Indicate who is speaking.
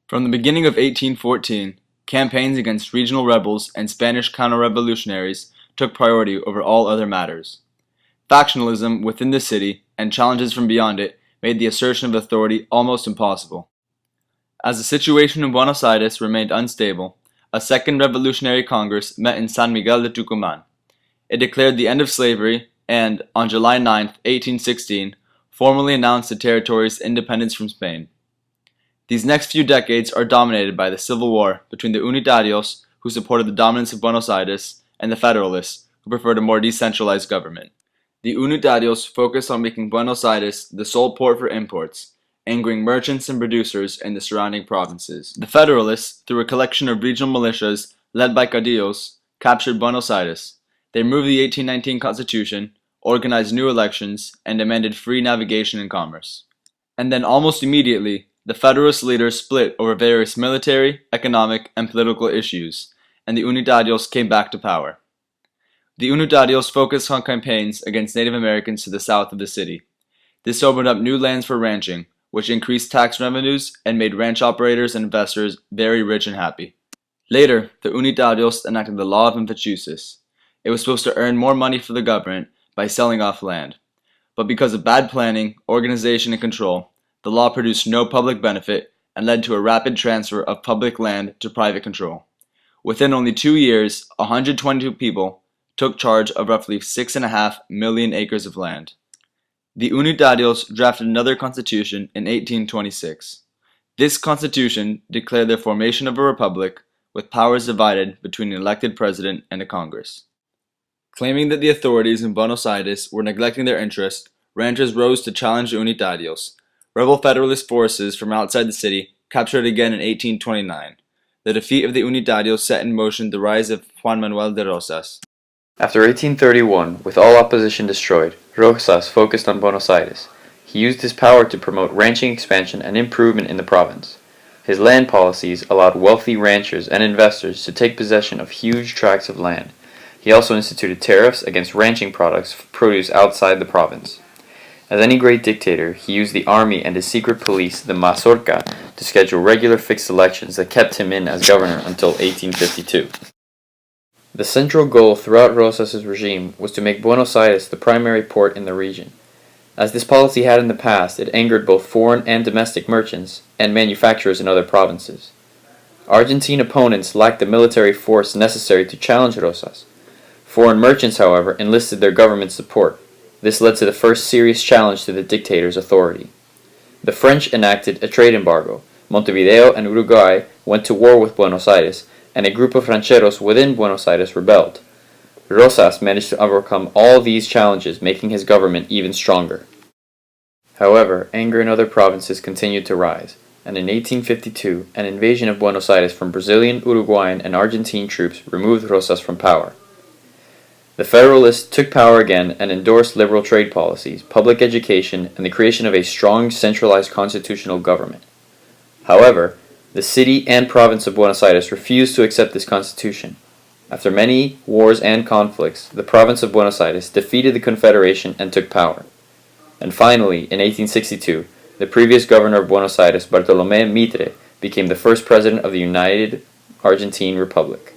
Speaker 1: From the beginning of 1814, campaigns against regional rebels and Spanish counter-revolutionaries took priority over all other matters. Factionalism within the city and challenges from beyond it made the assertion of authority almost impossible. As the situation in Buenos Aires remained unstable, a second revolutionary congress met in San Miguel de Tucumán. It declared the end of slavery and, on July 9, 1816, formally announced the territory's independence from Spain. These next few decades are dominated by the civil war between the Unitarios, who supported the dominance of Buenos Aires, and the Federalists, who preferred a more decentralized government. The Unitarios focused on making Buenos Aires the sole port for imports, angering merchants and producers in the surrounding provinces. The Federalists, through a collection of regional militias led by caudillos, captured Buenos Aires. They removed the 1819 Constitution, organized new elections, and demanded free navigation and commerce. And then almost immediately, the Federalist leaders split over various military, economic, and political issues, and the Unitarios came back to power. The Unitarios focused on campaigns against Native Americans to the south of the city. This opened up new lands for ranching, which increased tax revenues and made ranch operators and investors very rich and happy. Later, the Unitarios enacted the Law of Massachusetts. It was supposed to earn more money for the government by selling off land. But because of bad planning, organization, and control, the law produced no public benefit and led to a rapid transfer of public land to private control. Within only 2 years, 122 people took charge of roughly 6.5 million acres of land. The Unitarios drafted another constitution in 1826. This constitution declared the formation of a republic with powers divided between an elected president and a congress. Claiming that the authorities in Buenos Aires were neglecting their interests, ranchers rose to challenge the Unitarios. Rebel Federalist forces from outside the city captured it again in 1829. The defeat of the Unitarios set in motion the rise of Juan Manuel de Rosas.
Speaker 2: After 1831, with all opposition destroyed, Rosas focused on Buenos Aires. He used his power to promote ranching expansion and improvement in the province. His land policies allowed wealthy ranchers and investors to take possession of huge tracts of land. He also instituted tariffs against ranching products for produce outside the province. As any great dictator, he used the army and his secret police, the Mazorca, to schedule regular fixed elections that kept him in as governor until 1852. The central goal throughout Rosas' regime was to make Buenos Aires the primary port in the region. As this policy had in the past, it angered both foreign and domestic merchants and manufacturers in other provinces. Argentine opponents lacked the military force necessary to challenge Rosas. Foreign merchants, however, enlisted their government's support. This led to the first serious challenge to the dictator's authority. The French enacted a trade embargo. Montevideo and Uruguay went to war with Buenos Aires, and a group of rancheros within Buenos Aires rebelled. Rosas managed to overcome all these challenges, making his government even stronger. However, anger in other provinces continued to rise, and in 1852, an invasion of Buenos Aires from Brazilian, Uruguayan, and Argentine troops removed Rosas from power. The Federalists took power again and endorsed liberal trade policies, public education, and the creation of a strong, centralized constitutional government. However, the city and province of Buenos Aires refused to accept this constitution. After many wars and conflicts, the province of Buenos Aires defeated the Confederation and took power. And finally, in 1862, the previous governor of Buenos Aires, Bartolomé Mitre, became the first president of the United Argentine Republic.